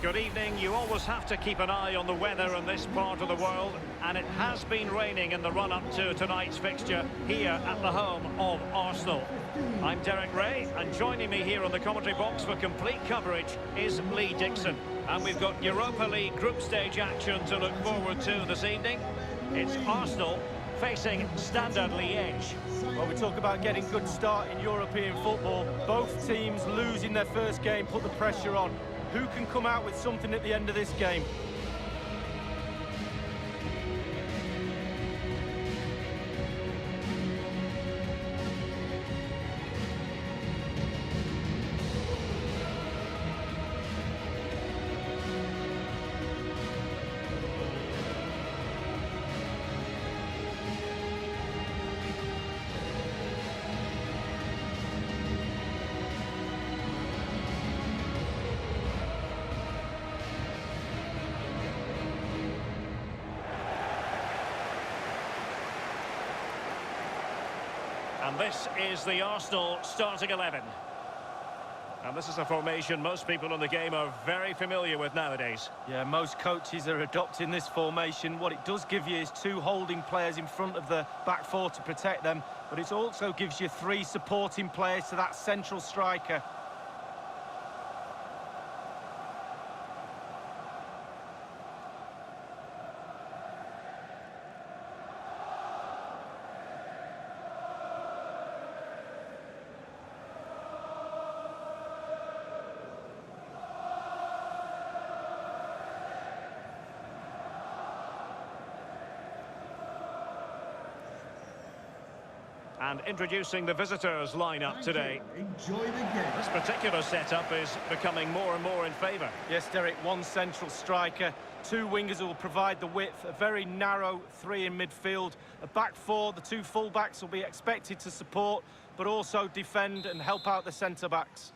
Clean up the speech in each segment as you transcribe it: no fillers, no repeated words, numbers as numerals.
Good evening. You always have to keep an eye on the weather in this part of the world, and it has been raining in the run-up to tonight's fixture here at the home of Arsenal. I'm Derek Ray, and joining me here on the commentary box for complete coverage is Lee Dixon. And we've got Europa League group stage action to look forward to this evening. It's Arsenal facing Standard Liege. Well, we talk about getting good start in European football. Both teams losing their first game put the pressure on. Who can come out with something at the end of this game? And this is the Arsenal starting 11. And this is a formation most people in the game are very familiar with nowadays. Yeah, most coaches are adopting this formation. What it does give you is two holding players in front of the back four to protect them, but it also gives you three supporting players to that central striker. And introducing the visitors lineup today. Enjoy the game. This particular setup is becoming more and more in favour. Yes, Derek, one central striker, two wingers who will provide the width, a very narrow three in midfield, a back four, the two full-backs will be expected to support, but also defend and help out the centre-backs.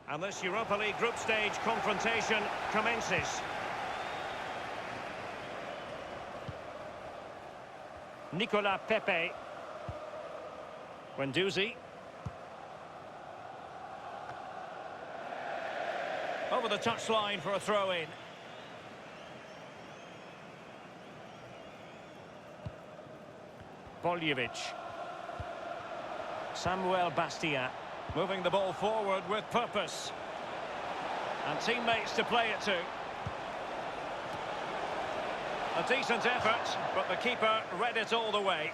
And this Europa League group stage confrontation commences. Nicola Pepe. Guendouzi. Over the touchline for a throw-in. Poljevic. Samuel Bastia. Moving the ball forward with purpose. And teammates to play it to. A decent effort, but the keeper read it all the way.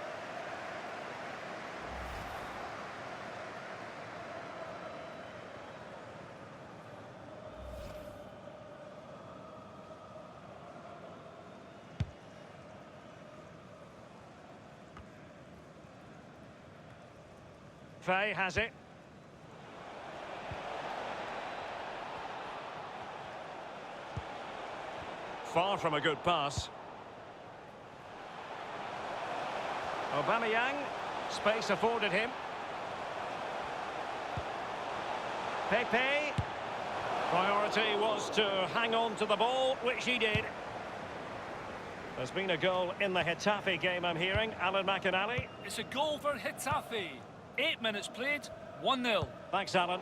Faye has it. Far from a good pass. Aubameyang, space afforded him. Pepe. Priority was to hang on to the ball, which he did. There's been a goal in the Getafe game, I'm hearing. Alan McInally. It's a goal for Getafe. 8 minutes played, 1-0. Thanks, Alan.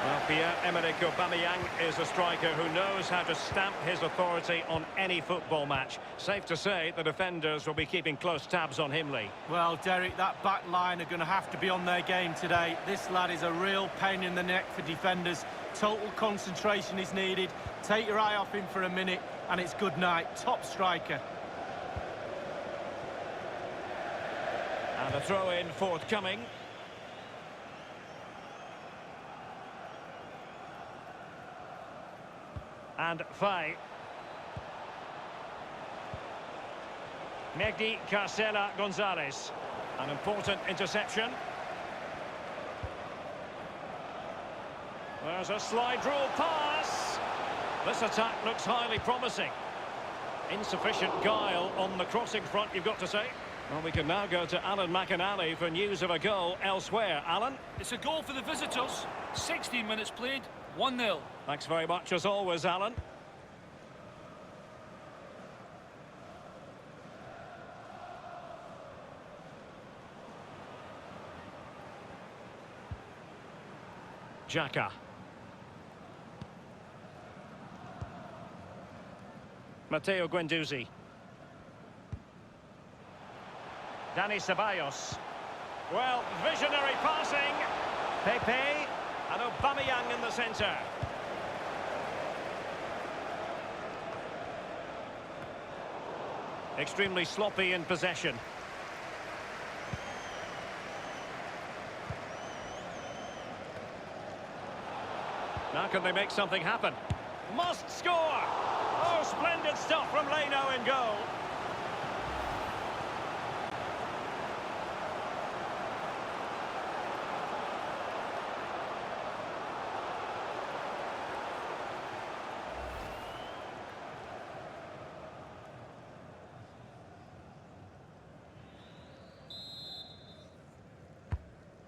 Well, Pierre-Emerick Aubameyang is a striker who knows how to stamp his authority on any football match. Safe to say the defenders will be keeping close tabs on him, Lee. Well, Derek, that back line are going to have to be on their game today. This lad is a real pain in the neck for defenders. Total concentration is needed. Take your eye off him for a minute, and it's good night. Top striker. And a throw-in forthcoming. And Faye. Mehdi Carcela Gonzalez. An important interception. There's a slide rule pass. This attack looks highly promising. Insufficient guile on the crossing front, you've got to say. Well, we can now go to Alan McInally for news of a goal elsewhere. Alan? It's a goal for the visitors. 16 minutes played, 1-0. Thanks very much as always, Alan. Xhaka. Matteo Guendouzi. Dani Ceballos. Well, visionary passing. Pepe and Aubameyang in the centre. Extremely sloppy in possession. Now can they make something happen? Must score! Oh, splendid stuff from Leno in goal.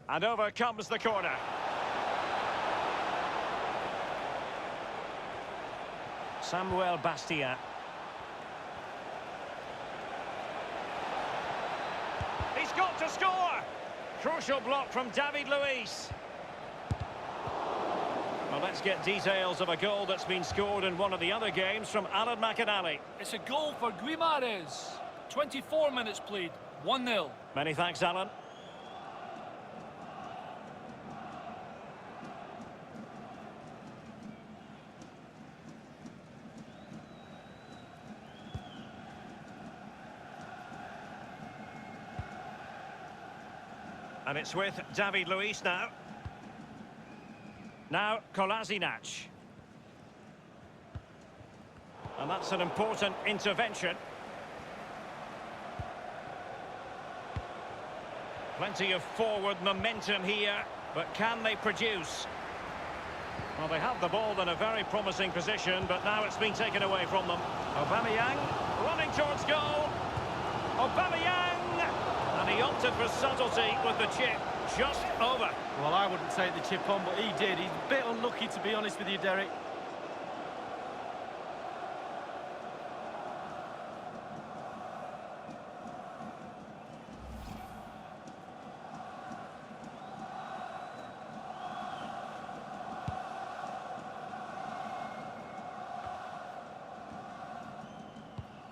And over comes the corner. Samuel Bastia. He's got to score! Crucial block from David Luiz. Well, let's get details of a goal that's been scored in one of the other games from Alan McInally. It's a goal for Guimarães. 24 minutes played, 1-0. Many thanks, Alan. And it's with David Luiz now. Now, Kolasinac. And that's an important intervention. Plenty of forward momentum here, but can they produce? Well, they have the ball in a very promising position, but now it's been taken away from them. Aubameyang running towards goal. Aubameyang! And he opted for subtlety with the chip just over. Well, I wouldn't take the chip on, but he did. He's a bit unlucky, to be honest with you, Derek.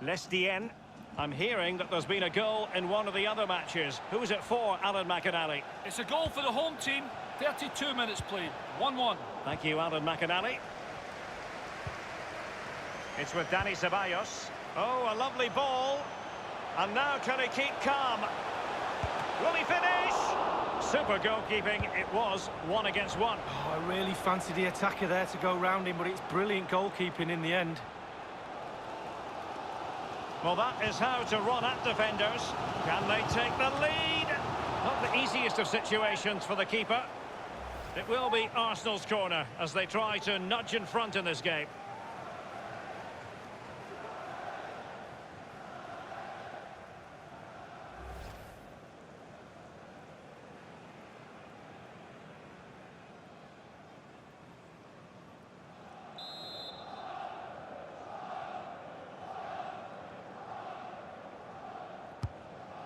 Liege. I'm hearing that there's been a goal in one of the other matches. Who's it for, Alan McInally? It's a goal for the home team. 32 minutes played, 1-1. Thank you, Alan McInally. It's with Dani Ceballos. Oh, a lovely ball. And now can he keep calm? Will he finish? Super goalkeeping. It was 1 against 1. Oh, I really fancied the attacker there to go round him, but it's brilliant goalkeeping in the end. Well, that is how to run at defenders. Can they take the lead? Not the easiest of situations for the keeper. It will be Arsenal's corner as they try to nudge in front in this game.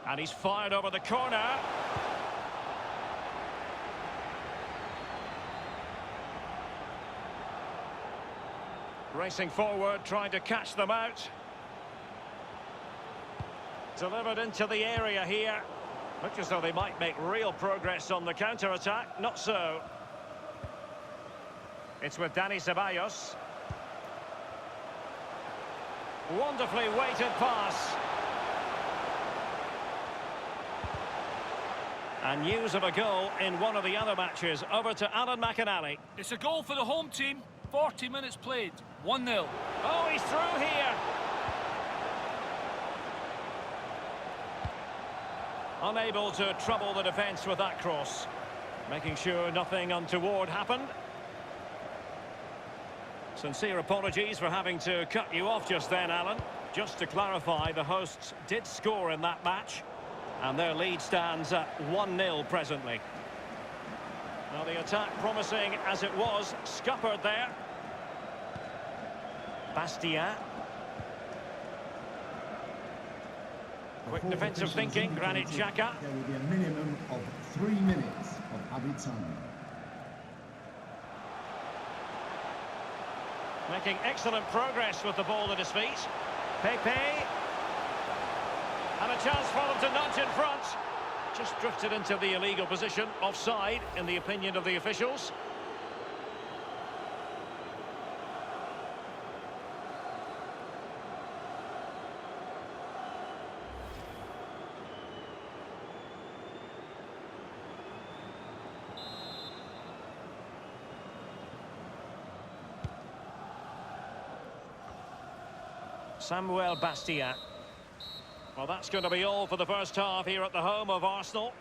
And he's fired over the corner. Racing forward, trying to catch them out. Delivered into the area here. Looks as though they might make real progress on the counter-attack. Not so. It's with Dani Ceballos. Wonderfully weighted pass. And news of a goal in one of the other matches. Over to Alan McInally. It's a goal for the home team. 40 minutes played, 1-0. Oh, he's through here. Unable to trouble the defence with that cross. Making sure nothing untoward happened. Sincere apologies for having to cut you off just then, Alan. Just to clarify, the hosts did score in that match. And their lead stands at 1-0 presently. Now the attack promising as it was, scuppered there. Bastia. Quick defensive thinking, Granit Xhaka. There will be a minimum of 3 minutes of added time. Making excellent progress with the ball at his feet. Pepe. And a chance for them to nudge in front. Just drifted into the illegal position. Offside, in the opinion of the officials. Samuel Bastia. Well, that's going to be all for the first half here at the home of Arsenal.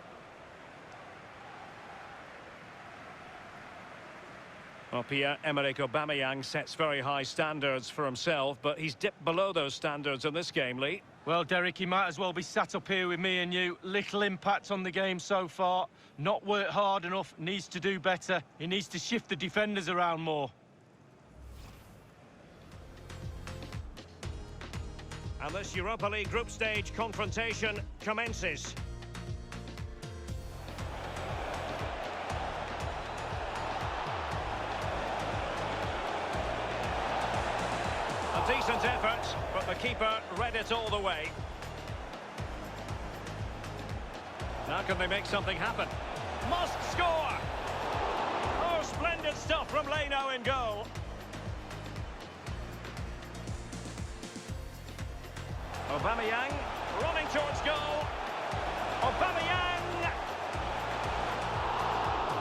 Well, Pierre-Emerick Aubameyang sets very high standards for himself, but he's dipped below those standards in this game, Lee. Well, Derek, he might as well be sat up here with me and you. Little impact on the game so far. Not worked hard enough, needs to do better. He needs to shift the defenders around more. And this Europa League group stage confrontation commences. A decent effort, but the keeper read it all the way. Now can they make something happen? Must score! Oh, splendid stuff from Leno in goal. Aubameyang running towards goal. Aubameyang!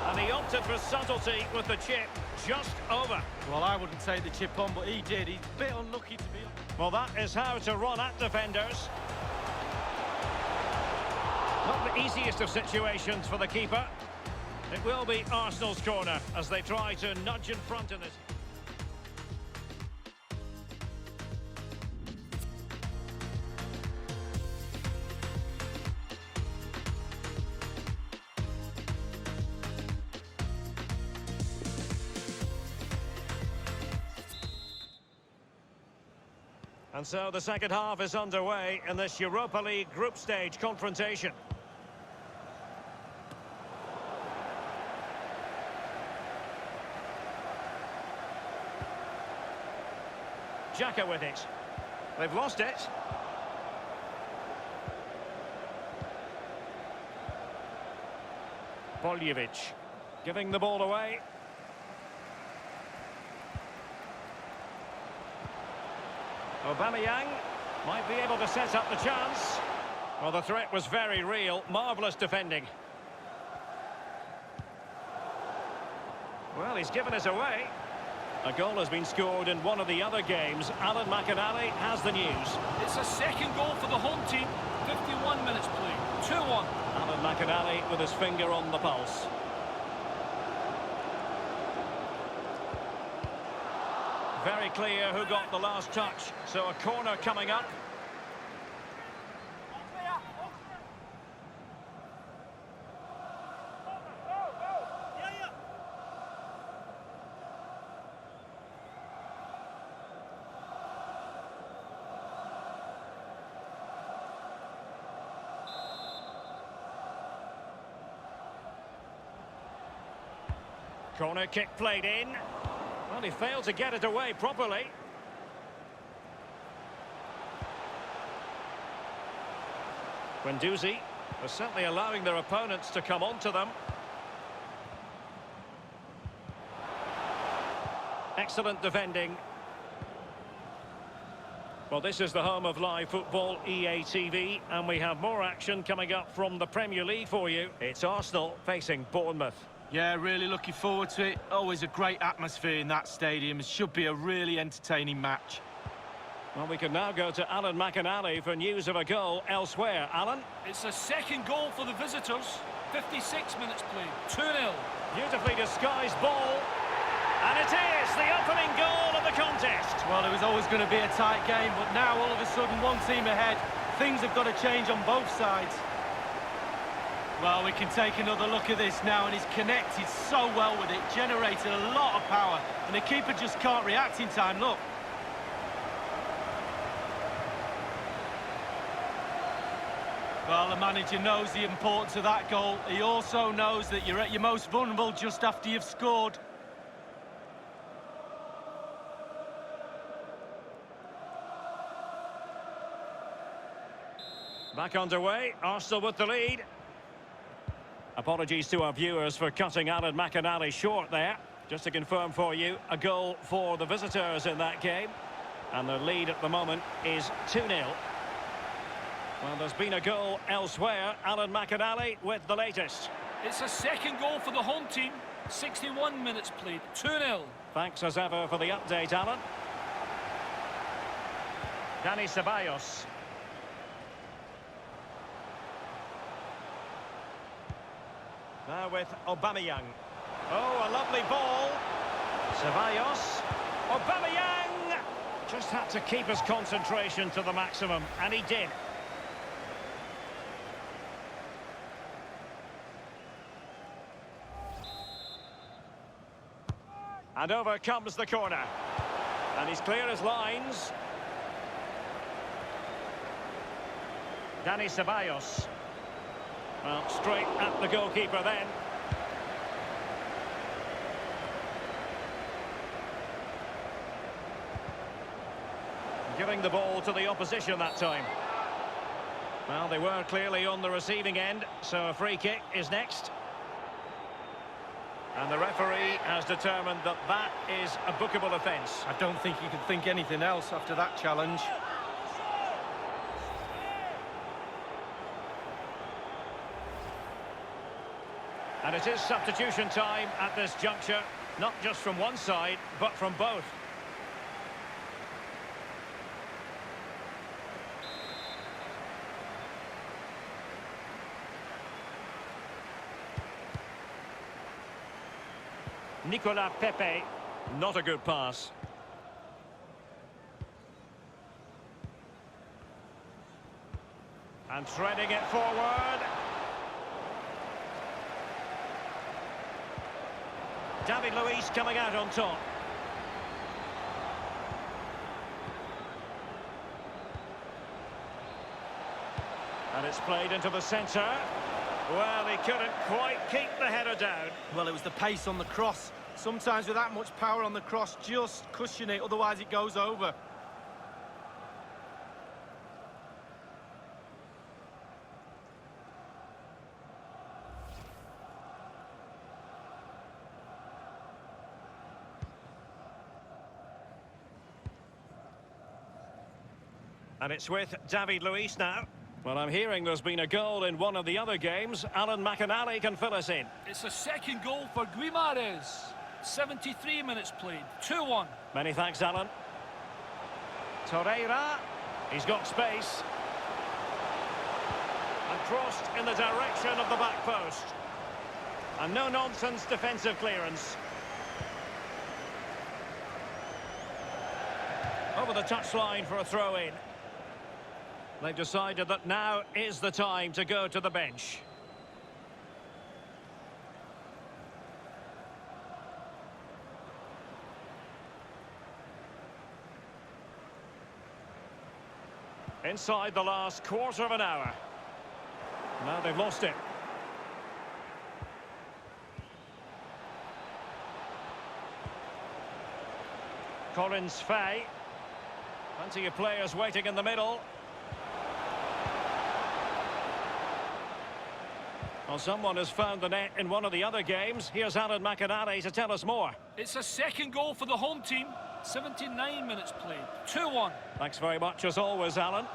And he opted for subtlety with the chip just over. Well, I wouldn't take the chip on, but he did. He's a bit unlucky to be on. Well, that is how to run at defenders. Not the easiest of situations for the keeper. It will be Arsenal's corner as they try to nudge in front in this. And so the second half is underway in this Europa League group stage confrontation. Xhaka with it. They've lost it. Boljevic giving the ball away. Aubameyang might be able to set up the chance. Well, the threat was very real. Marvellous defending. Well, he's given us away. A goal has been scored in one of the other games. Alan McInally has the news. It's a second goal for the home team. 51 minutes played. 2-1. Alan McInally with his finger on the pulse. Very clear who got the last touch. So a corner coming up. Corner kick played in. Well, he failed to get it away properly. Guendouzi are certainly allowing their opponents to come onto them. Excellent defending. Well, this is the home of live football, EA TV, and we have more action coming up from the Premier League for you. It's Arsenal facing Bournemouth. Yeah, really looking forward to it. Always a great atmosphere in that stadium. It should be a really entertaining match. Well, we can now go to Alan McInally for news of a goal elsewhere. Alan? It's a second goal for the visitors. 56 minutes played. 2-0. Beautifully disguised ball. And it is the opening goal of the contest. Well, it was always going to be a tight game, but now all of a sudden one team ahead. Things have got to change on both sides. Well, we can take another look at this now, and he's connected so well with it, generated a lot of power, and the keeper just can't react in time. Look. Well, the manager knows the importance of that goal. He also knows that you're at your most vulnerable just after you've scored. Back underway, Arsenal with the lead. Apologies to our viewers for cutting Alan McInally short there. Just to confirm for you, a goal for the visitors in that game. And their lead at the moment is 2-0. Well, there's been a goal elsewhere. Alan McInally with the latest. It's a second goal for the home team. 61 minutes played, 2-0. Thanks as ever for the update, Alan. Dani Ceballos. Now with Aubameyang. Oh, a lovely ball. Ceballos. Aubameyang! Just had to keep his concentration to the maximum, and he did. And over comes the corner. And he's clear as lines. Dani Ceballos. Well, straight at the goalkeeper then. Giving the ball to the opposition that time. Well, they were clearly on the receiving end, so a free kick is next. And the referee has determined that that is a bookable offence. I don't think he could think anything else after that challenge. And it is substitution time at this juncture, not just from one side, but from both. Nicolas Pepe, not a good pass. And threading it forward. David Luiz coming out on top. And it's played into the centre. Well, he couldn't quite keep the header down. Well, it was the pace on the cross. Sometimes with that much power on the cross, just cushion it, otherwise it goes over. And it's with David Luiz now. Well, I'm hearing there's been a goal in one of the other games. Alan McInally can fill us in. It's a second goal for Guimarães. 73 minutes played, 2-1. Many thanks, Alan. Torreira, he's got space. And crossed in the direction of the back post. And no-nonsense defensive clearance. Over the touchline for a throw-in. They've decided that now is the time to go to the bench. Inside the last quarter of an hour. Now they've lost it. Collins Fay. Plenty of players waiting in the middle. Well, someone has found the net in one of the other games. Here's Alan McInally to tell us more. It's a second goal for the home team. 79 minutes played, 2-1. Thanks very much as always, Alan.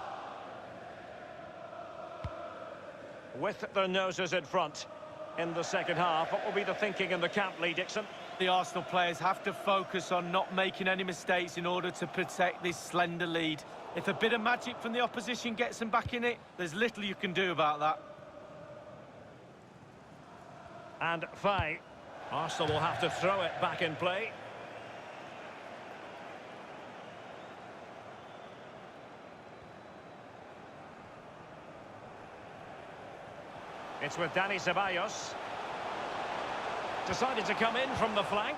With their noses in front in the second half, what will be the thinking in the camp, Lee Dixon? The Arsenal players have to focus on not making any mistakes in order to protect this slender lead. If a bit of magic from the opposition gets them back in it, there's little you can do about that. And Fay. Arsenal will have to throw it back in play. It's with Dani Ceballos. Decided to come in from the flank.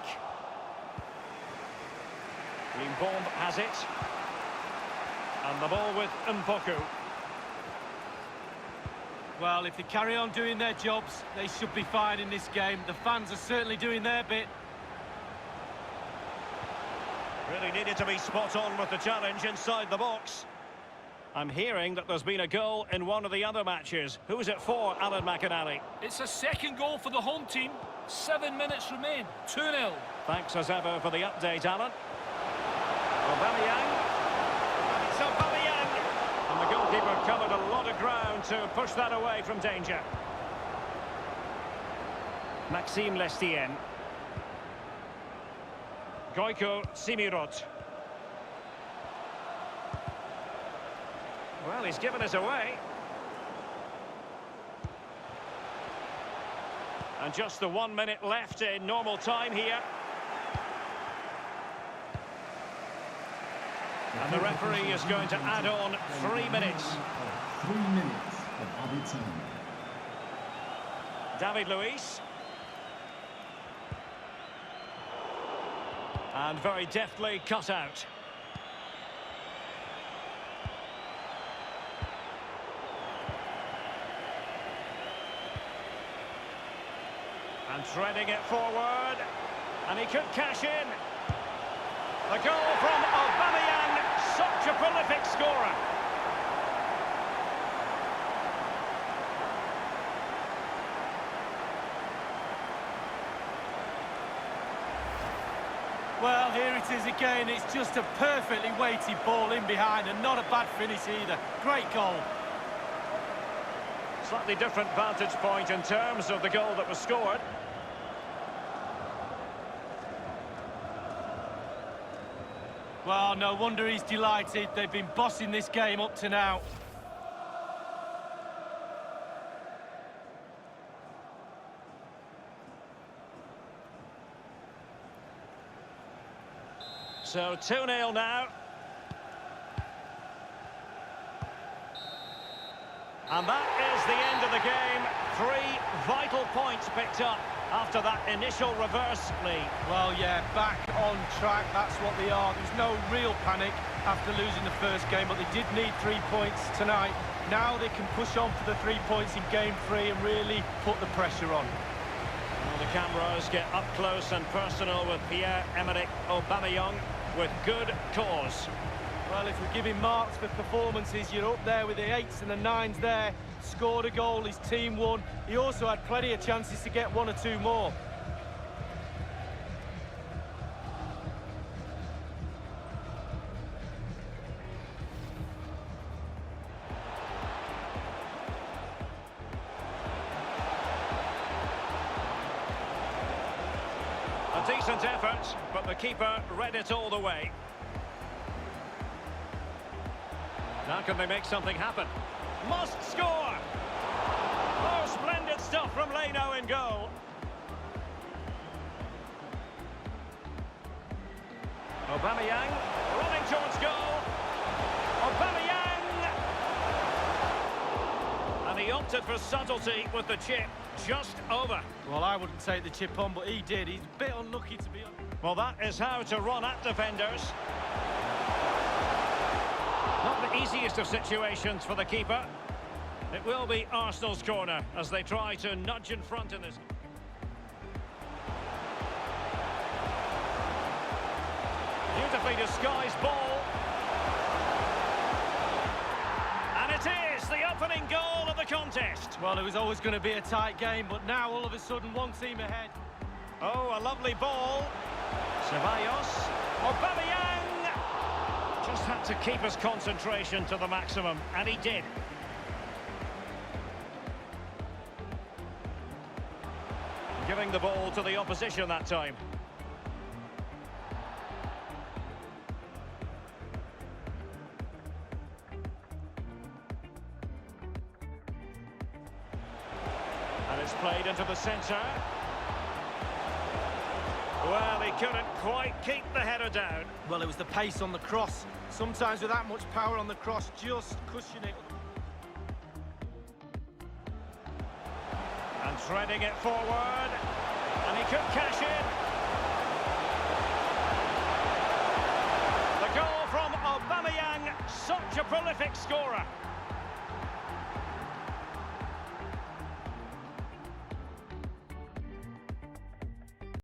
Liege has it. And the ball with Mpoku. Well, if they carry on doing their jobs, they should be fine in this game. The fans are certainly doing their bit. Really needed to be spot on with the challenge inside the box. I'm hearing that there's been a goal in one of the other matches. Who's it for, Alan McInally? It's a second goal for the home team. 7 minutes remain. 2-0. Thanks as ever for the update, Alan. Aubameyang. And it's Aubameyang. And the goalkeeper covered a lot of ground to push that away from danger. Maxime Lestien. Gojko Simirot. Well, he's given us away. And just the 1 minute left in normal time here. And the referee is going to add on 3 minutes. 3 minutes of added time. David Luiz. And very deftly cut out. And threading it forward. And he could cash in. The goal from Aubameyang, such a prolific scorer. Well, here it is again. It's just a perfectly weighted ball in behind and not a bad finish either. Great goal. Slightly different vantage point in terms of the goal that was scored. Well, no wonder he's delighted. They've been bossing this game up to now. So 2-0 now. And that is the end of the game. 3 vital points picked up after that initial reverse lead. Well, yeah, back on track, that's what they are. There's no real panic after losing the first game, but they did need 3 points tonight. Now they can push on for the 3 points in game 3 and really put the pressure on. Well, the cameras get up close and personal with Pierre-Emerick Aubameyang with good cause. Well, if we're giving marks for performances, you're up there with the 8s and the 9s there. Scored a goal, his team won. He also had plenty of chances to get 1 or 2 more. A decent effort, but the keeper read it all the way. Now can they make something happen? Must score! Oh, splendid stuff from Leno in goal. Aubameyang running towards goal. Aubameyang! And he opted for subtlety with the chip just over. Well, I wouldn't take the chip on, but he did. He's a bit unlucky to be on. Well, that is how to run at defenders. Not the easiest of situations for the keeper. It will be Arsenal's corner as they try to nudge in front in this. Beautifully disguised ball. And it is the opening goal of the contest. Well, it was always going to be a tight game, but now all of a sudden one team ahead. Oh, a lovely ball. Ceballos. Aubameyang. Just had to keep his concentration to the maximum, and he did. Giving the ball to the opposition that time. And it's played into the centre. Well, he couldn't quite keep the header down. Well, it was the pace on the cross. Sometimes with that much power on the cross, just cushion it. And threading it forward. And he could cash in. The goal from Aubameyang, such a prolific scorer.